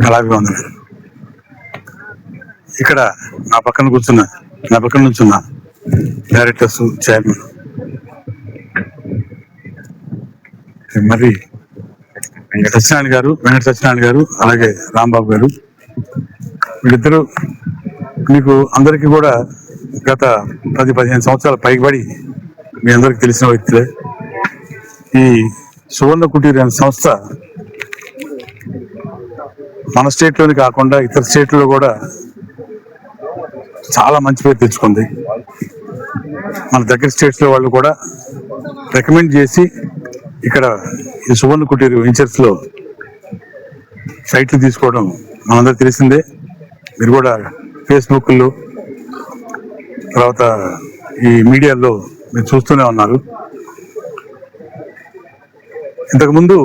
కళాభివందన ఇక్కడ నా పక్కన నుంచున్న డైరెక్టర్స్, చైర్మన్, మరి వెంకట సత్యనారాయణ గారు, అలాగే రాంబాబు గారు, వీళ్ళిద్దరూ మీకు అందరికీ కూడా గత 10-15 సంవత్సరాల పైబడి మీ అందరికి తెలిసిన వ్యక్తులే. ఈ సువర్ణ కుటీర్ అనే సంస్థ మన స్టేట్లోని కాకుండా ఇతర స్టేట్లో కూడా చాలా మంచి పేరు తెచ్చుకుంది. మన దగ్గర స్టేట్స్లో వాళ్ళు కూడా రికమెండ్ చేసి ఇక్కడ ఈ సువర్ణ కుటీర్ వెంచర్స్లో సైట్లు తీసుకోవడం మనందరికి తెలిసిందే. మీరు కూడా ఫేస్బుక్లో, తర్వాత ఈ మీడియాలో మీరు చూస్తూనే ఉన్నారు. ఇంతకుముందు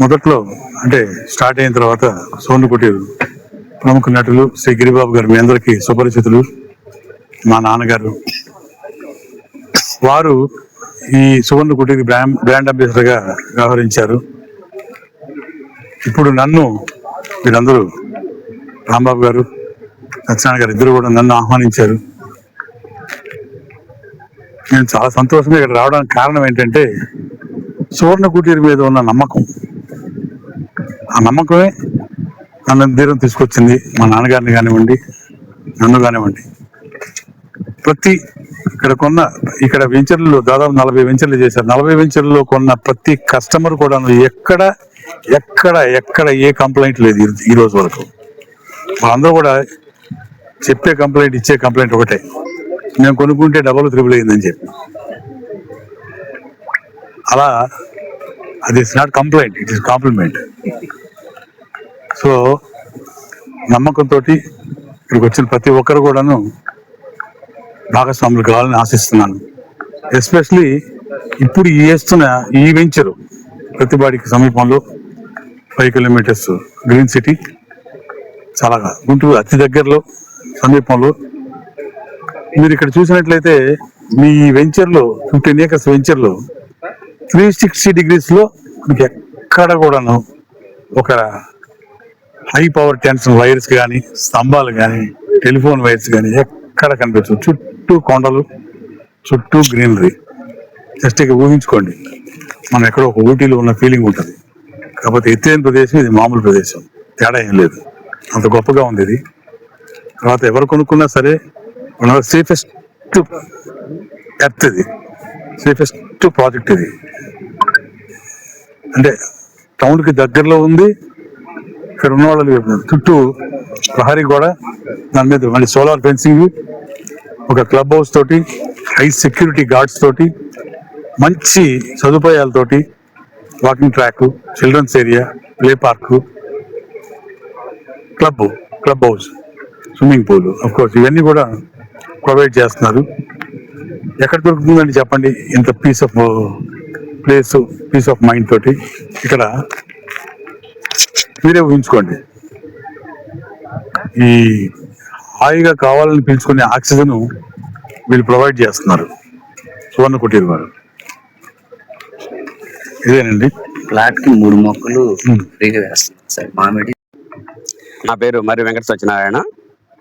మొదట్లో అంటే స్టార్ట్ అయిన తర్వాత సువర్ణ కుటీర్ ప్రముఖ నటులు శ్రీ గిరిబాబు గారు మీ అందరికీ సుపరిచితులు, మా నాన్నగారు. వారు ఈ సువర్ణ కుటీర్ బ్రాండ్ అంబాసిడర్గా వ్యవహరించారు. ఇప్పుడు నన్ను వీరందరూ, రాంబాబు గారు, సత్యనారాయణ గారు ఇద్దరు కూడా నన్ను ఆహ్వానించారు. నేను చాలా సంతోషంగా ఇక్కడ రావడానికి కారణం ఏంటంటే సువర్ణ కుటీర్ మీద ఉన్న నమ్మకం. ఆ నమ్మకమే నన్ను దూరం తీసుకొచ్చింది. మా నాన్నగారిని కానివ్వండి, నన్ను కానివ్వండి. ఇక్కడ వెంచర్లు దాదాపు 40 వెంచర్లు చేశారు. 40 వెంచర్లలో కొన్న ప్రతి కస్టమర్ కూడా ఎక్కడ ఎక్కడ ఎక్కడ ఏ కంప్లైంట్ లేదు ఈ రోజు వరకు. వాళ్ళందరూ కూడా చెప్పే కంప్లైంట్, ఇచ్చే కంప్లైంట్ ఒకటే, మేము కొనుక్కుంటే డబుల్ త్రిబుల్ అయిందని చెప్పి. అలా అది it's not complaint, it is compliment. So నమ్మకంతో ఇక్కడికి వచ్చిన ప్రతి ఒక్కరు కూడాను భాగస్వాములు కావాలని ఆశిస్తున్నాను. ఎస్పెషలీ ఇప్పుడు వేస్తున్న ఈ వెంచరు ప్రతిపాడికి సమీపంలో 5 కిలోమీటర్స్ గ్రీన్ సిటీ, చాలా గుంటూరు అతి దగ్గరలో సమీపంలో. మీరు ఇక్కడ చూసినట్లయితే మీ వెంచర్లో 15 acres వెంచర్లో 360 degrees మీకు ఎక్కడ కూడాను ఒక హై పవర్ టెన్షన్ వైర్స్ కానీ, స్తంభాలు కానీ, టెలిఫోన్ వైర్స్ కానీ ఎక్కడ కనిపించవు. చుట్టూ కొండలు, చుట్టూ గ్రీనరీ. జస్ట్ ఇక ఊహించుకోండి, మనం ఎక్కడో ఒక ఊటీలో ఉన్న ఫీలింగ్ ఉంటుంది. కాకపోతే ఎత్తైన ప్రదేశం, ఇది మామూలు ప్రదేశం, తేడా ఏం లేదు. అంత గొప్పగా ఉంది ఇది. తర్వాత ఎవరు కొనుక్కున్నా సరే one of the safest earth ఇది, సేఫెస్ట్ ప్రాజెక్ట్ ఇది. అంటే టౌన్కి దగ్గరలో ఉంది. ఇక్కడ ఉన్న వాళ్ళు చుట్టూ ప్రహరీ కూడా, దాని మీద మళ్ళీ సోలార్ ఫెన్సింగ్, ఒక క్లబ్ హౌస్ తోటి, హై సెక్యూరిటీ గార్డ్స్ తోటి, మంచి సదుపాయాలతోటి, walking track, children's area, play park, club house, swimming pool, of course ఇవన్నీ కూడా ప్రొవైడ్ చేస్తున్నారు. ఎక్కడ దొరుకుతుందని చెప్పండి ఇంత peace of place, peace of mind తోటి? ఇక్కడ మీరే ఊహించుకోండి. ఈ హాయిగా కావాలని పీల్చుకునే ఆక్సిజన్ వీళ్ళు ప్రొవైడ్ చేస్తున్నారు సువర్ణ కుటీర్ వారు. ఇదేనండి. ఫ్లాట్ కి 3 మొక్కలు ఫ్రీగా వేస్తున్నారు సార్. మామిడి. నా పేరు మరి వెంకట సత్యనారాయణ,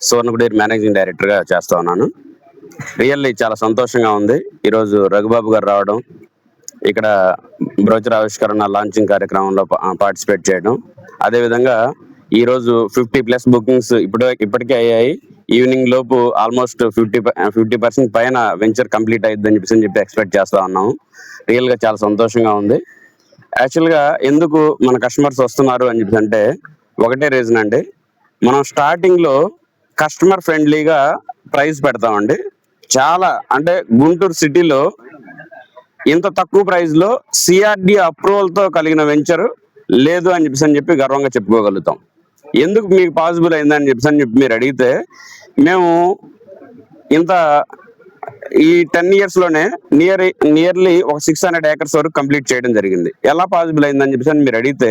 సువర్ణ కుటీర్ మేనేజింగ్ డైరెక్టర్ గా చేస్తా ఉన్నాను. రియల్లీ చాలా సంతోషంగా ఉంది ఈరోజు రఘుబాబు గారు రావడం, ఇక్కడ బ్రోచర్ ఆవిష్కరణ లాంచింగ్ కార్యక్రమంలో పార్టిసిపేట్ చేయడం. అదేవిధంగా ఈరోజు 50+ బుకింగ్స్ ఇప్పటికే అయ్యాయి. ఈవినింగ్ లోపు ఆల్మోస్ట్ 50% పైన వెంచర్ కంప్లీట్ అయ్యిద్దని చెప్పి ఎక్స్పెక్ట్ చేస్తా ఉన్నాము. రియల్ గా చాలా సంతోషంగా ఉంది. యాక్చువల్ గా ఎందుకు మన కస్టమర్స్ వస్తున్నారు అని చెప్పి అంటే ఒకటే రీజన్ అండి. మనం స్టార్టింగ్ లో కస్టమర్ ఫ్రెండ్లీగా ప్రైస్ పెడతామండి. చాలా అంటే గుంటూరు సిటీలో ఇంత తక్కువ ప్రైస్ లో సిఆర్డి అప్రూవల్ తో కలిగిన వెంచర్ లేదు అని చెప్పి గర్వంగా చెప్పుకోగలుగుతాం. ఎందుకు మీకు పాసిబుల్ అయిందని చెప్పి మీరు అడిగితే, మేము ఇంత ఈ 10 years లోనే నియర్లీ ఒక 600 acres వరకు కంప్లీట్ చేయడం జరిగింది. ఎలా పాసిబుల్ అయిందని చెప్పి మీరు అడిగితే,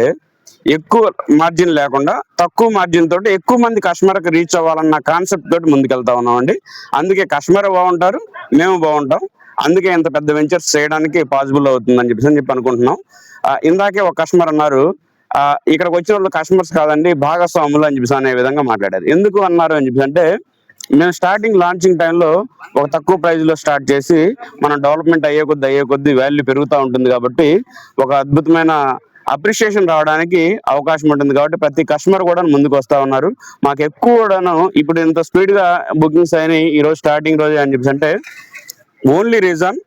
ఎక్కువ మార్జిన్ లేకుండా తక్కువ మార్జిన్ తోటి ఎక్కువ మంది కస్టమర్కి రీచ్ అవ్వాలన్న కాన్సెప్ట్ తోటి ముందుకెళ్తా ఉన్నామండి. అందుకే కస్టమర్ బాగుంటారు, మేము బాగుంటాం. అందుకే ఇంత పెద్ద వెంచర్స్ చేయడానికి పాసిబుల్ అవుతుందని చెప్పి అనుకుంటున్నాం. ఇందాకే ఒక కస్టమర్ అన్నారు, ఇక్కడికి వచ్చిన వాళ్ళు కస్టమర్స్ కాదండి భాగస్వాములు అని చెప్పేసి అనే విధంగా మాట్లాడారు. ఎందుకు అన్నారు అని చెప్పేసి అంటే, మేము స్టార్టింగ్ లాంచింగ్ టైంలో ఒక తక్కువ ప్రైస్ లో స్టార్ట్ చేసి మనం డెవలప్మెంట్ అయ్యే కొద్దీ వాల్యూ పెరుగుతూ ఉంటుంది కాబట్టి ఒక అద్భుతమైన అప్రిషియేషన్ రావడానికి అవకాశం ఉంటుంది. కాబట్టి ప్రతి కస్టమర్ కూడా ముందుకు వస్తా ఉన్నారు. మాకు ఎక్కువ కూడాను ఇప్పుడు ఇంత స్పీడ్ గా బుకింగ్స్ అయినాయి ఈ రోజు స్టార్టింగ్ రోజు అని చెప్పేసి అంటే ఓన్లీ రీజన్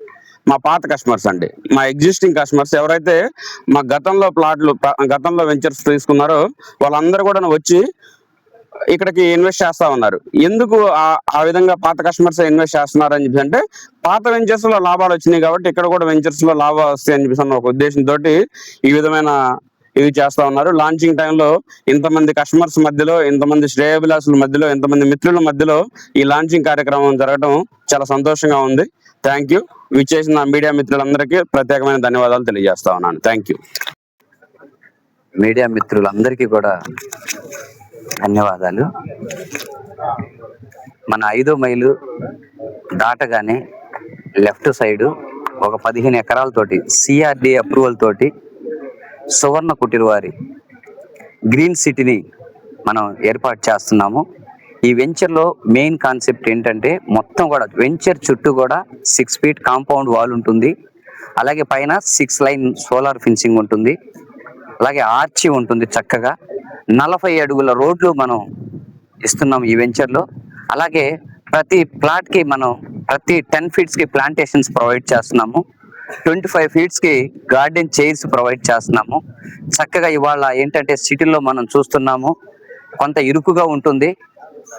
మా పాత కస్టమర్స్ అండి. మా ఎగ్జిస్టింగ్ కస్టమర్స్ ఎవరైతే మా గతంలో వెంచర్స్ తీసుకున్నారో వాళ్ళందరూ కూడా వచ్చి ఇక్కడికి ఇన్వెస్ట్ చేస్తా ఉన్నారు. ఎందుకు ఆ విధంగా పాత కస్టమర్స్ ఇన్వెస్ట్ చేస్తున్నారు అని చెప్పి అంటే, పాత వెంచర్స్ లో లాభాలు వచ్చినాయి కాబట్టి ఇక్కడ కూడా వెంచర్స్ లో లాభాలు వస్తాయి అని చెప్పేసి ఒక ఉద్దేశంతో ఈ విధమైన ఇవి చేస్తా ఉన్నారు. లాంచింగ్ టైంలో ఇంతమంది కస్టమర్స్ మధ్యలో, ఇంతమంది శ్రేయోభిలాసుల మధ్యలో, ఇంతమంది మిత్రుల మధ్యలో ఈ లాంచింగ్ కార్యక్రమం జరగడం చాలా సంతోషంగా ఉంది. Thank you. విచ్చేసిన మీడియా మిత్రులందరికీ ప్రత్యేకమైన ధన్యవాదాలు తెలియజేస్తా ఉన్నాను. Thank you. మీడియా మిత్రులందరికీ కూడా ధన్యవాదాలు. మన 5వ మైలు దాటగానే లెఫ్ట్ సైడు ఒక 15 ఎకరాలతోటి సిఆర్డి అప్రూవల్ తోటి సువర్ణ కుటీర్ వారి గ్రీన్ సిటీని మనం ఏర్పాటు చేస్తున్నాము. ఈ వెంచర్లో మెయిన్ కాన్సెప్ట్ ఏంటంటే, మొత్తం కూడా వెంచర్ చుట్టూ కూడా 6 feet కాంపౌండ్ వాల్ ఉంటుంది. అలాగే పైన 6 line సోలార్ ఫెన్సింగ్ ఉంటుంది. అలాగే ఆర్చి ఉంటుంది. చక్కగా 40 అడుగుల రోడ్లు మనం ఇస్తున్నాం ఈ వెంచర్లో. అలాగే ప్రతి ప్లాట్కి మనం ప్రతి 10 feet ప్లాంటేషన్స్ ప్రొవైడ్ చేస్తున్నాము. 25 feet గార్డెన్ చైర్స్ ప్రొవైడ్ చేస్తున్నాము. చక్కగా ఇవాళ ఏంటంటే సిటీలో మనం చూస్తున్నాము, కొంత ఇరుకుగా ఉంటుంది.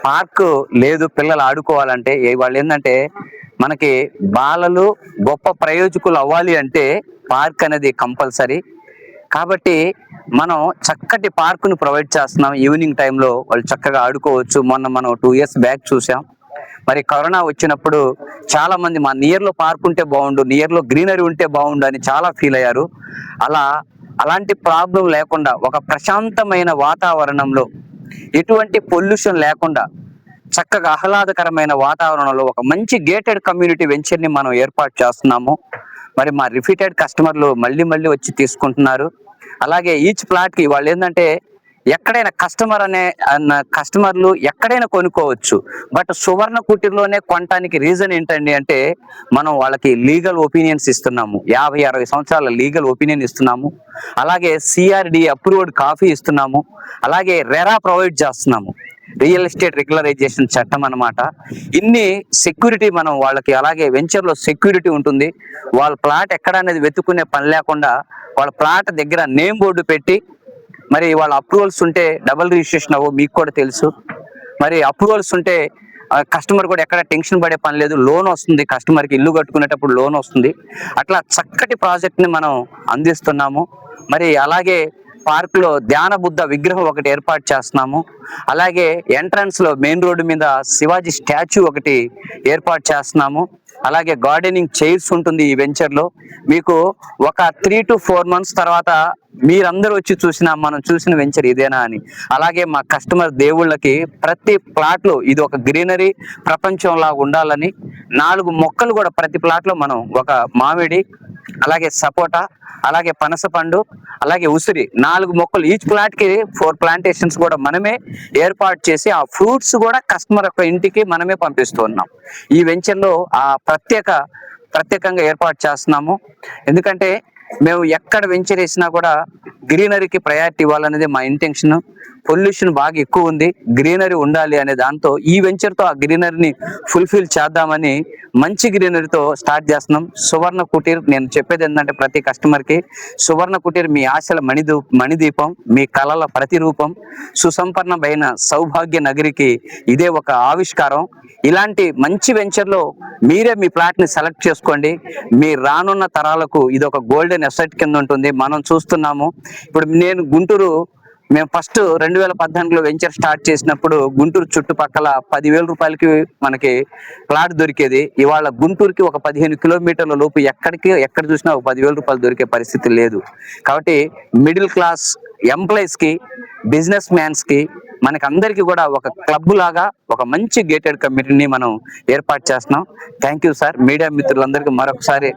పార్క్ లేదు పిల్లలు ఆడుకోవాలంటే. వాళ్ళు ఏంటంటే మనకి బాలలు గొప్ప ప్రయోజకులు అవ్వాలి అంటే పార్క్ అనేది కంపల్సరీ. కాబట్టి మనం చక్కటి పార్కును ప్రొవైడ్ చేస్తున్నాం. ఈవినింగ్ టైంలో వాళ్ళు చక్కగా ఆడుకోవచ్చు. మొన్న మనం 2 years బ్యాక్ చూసాం. మరి కరోనా వచ్చినప్పుడు చాలా మంది మా నియర్లో పార్క్ ఉంటే బాగుండు, నియర్లో గ్రీనరీ ఉంటే బాగుండు అని చాలా ఫీల్ అయ్యారు. అలాంటి ప్రాబ్లం లేకుండా ఒక ప్రశాంతమైన వాతావరణంలో, ఎటువంటి పొల్యూషన్ లేకుండా చక్కగా ఆహ్లాదకరమైన వాతావరణంలో ఒక మంచి గేటెడ్ కమ్యూనిటీ వెంచర్ని మనం ఏర్పాటు చేస్తున్నాము. మరి మా రిపీటెడ్ కస్టమర్లు మళ్ళీ వచ్చి తీసుకుంటున్నారు. అలాగే ఈచ్ ప్లాట్కి వాళ్ళు ఏంటంటే ఎక్కడైనా కస్టమర్లు ఎక్కడైనా కొనుక్కోవచ్చు. బట్ సువర్ణ కుటీర్లోనే కొనడానికి రీజన్ ఏంటండి అంటే, మనం వాళ్ళకి లీగల్ ఒపీనియన్స్ ఇస్తున్నాము. 50-60 సంవత్సరాల లీగల్ ఒపీనియన్ ఇస్తున్నాము. అలాగే సిఆర్డి అప్రూవ్డ్ కాఫీ ఇస్తున్నాము. అలాగే రెరా ప్రొవైడ్ చేస్తున్నాము, రియల్ ఎస్టేట్ రెగ్యులరైజేషన్ చట్టం అన్నమాట. ఇన్ని సెక్యూరిటీ మనం వాళ్ళకి, అలాగే వెంచర్లో సెక్యూరిటీ ఉంటుంది. వాళ్ళ ప్లాట్ ఎక్కడ అనేది వెతుక్కునే పని లేకుండా వాళ్ళ ప్లాట్ దగ్గర నేమ్ బోర్డు పెట్టి, మరి వాళ్ళ అప్రూవల్స్ ఉంటే డబుల్ రిజిస్ట్రేషన్ అవ్వ, మీకు కూడా తెలుసు. మరి అప్రూవల్స్ ఉంటే కస్టమర్ కూడా ఎక్కడ టెన్షన్ పడే పని లేదు. లోన్ వస్తుంది, కస్టమర్కి ఇల్లు కట్టుకునేటప్పుడు లోన్ వస్తుంది. అట్లా చక్కటి ప్రాజెక్ట్ని మనం అందిస్తున్నాము. మరి అలాగే పార్క్ లో ధ్యాన బుద్ధ విగ్రహం ఒకటి ఏర్పాటు చేస్తున్నాము. అలాగే ఎంట్రన్స్ లో మెయిన్ రోడ్డు మీద శివాజీ స్టాచ్యూ ఒకటి ఏర్పాటు చేస్తున్నాము. అలాగే గార్డెనింగ్ చైర్స్ ఉంటుంది ఈ వెంచర్ లో. మీకు ఒక 3 to 4 months తర్వాత మీరందరూ వచ్చి మనం చూసిన వెంచర్ ఇదేనా అని. అలాగే మా కస్టమర్ దేవుళ్ళకి ప్రతి ప్లాట్ లో ఇది ఒక గ్రీనరీ ప్రపంచంలా ఉండాలని 4 మొక్కలు కూడా ప్రతి ప్లాట్ లో మనం, ఒక మామిడి, అలాగే సపోటా, అలాగే పనసపండు, అలాగే ఉసిరి, 4 మొక్కలు ఈచ్ ప్లాట్ కి 4 ప్లాంటేషన్స్ కూడా మనమే ఏర్పాటు చేసి ఆ ఫ్రూట్స్ కూడా కస్టమర్ యొక్క ఇంటికి మనమే పంపిస్తూ ఉన్నాం. ఈ వెంచర్ లో ప్రత్యేకంగా ఏర్పాటు చేస్తున్నాము. ఎందుకంటే మేము ఎక్కడ వెంచర్ వేసినా కూడా గ్రీనరీకి ప్రయారిటీ ఇవ్వాలనేది మా ఇంటెన్షన్. పొల్యూషన్ బాగా ఎక్కువ ఉంది, గ్రీనరీ ఉండాలి అనే దాంతో ఈ వెంచర్తో ఆ గ్రీనరీని ఫుల్ఫిల్ చేద్దామని మంచి గ్రీనరీతో స్టార్ట్ చేస్తున్నాం. సువర్ణ కుటీర్, నేను చెప్పేది ఏంటంటే ప్రతి కస్టమర్కి, సువర్ణ కుటీర్ మీ ఆశల మణిదీపం, మీ కళల ప్రతిరూపం, సుసంపన్నమైన సౌభాగ్య నగరికి ఇదే ఒక ఆవిష్కారం. ఇలాంటి మంచి వెంచర్లో మీరే మీ ప్లాట్ని సెలెక్ట్ చేసుకోండి. మీ రానున్న తరాలకు ఇది ఒక గోల్డెన్ అసెట్ కింద ఉంటుంది. మనం చూస్తున్నాము ఇప్పుడు, నేను గుంటూరు, మేము ఫస్ట్ 2014లో వెంచర్ స్టార్ట్ చేసినప్పుడు గుంటూరు చుట్టుపక్కల 10,000 రూపాయలకి మనకి ప్లాట్ దొరికేది. ఇవాళ గుంటూరుకి ఒక 15 కిలోమీటర్ల లోపు ఎక్కడ చూసినా ఒక 10,000 రూపాయలు దొరికే పరిస్థితి లేదు. కాబట్టి మిడిల్ క్లాస్ ఎంప్లాయీస్ కి, బిజినెస్ మ్యాన్స్ కి, మనకి అందరికి కూడా ఒక క్లబ్ లాగా ఒక మంచి గేటెడ్ కమ్యూనిటీని మనం ఏర్పాటు చేస్తున్నాం. Thank you sir. మీడియా మిత్రులందరికీ మరొకసారి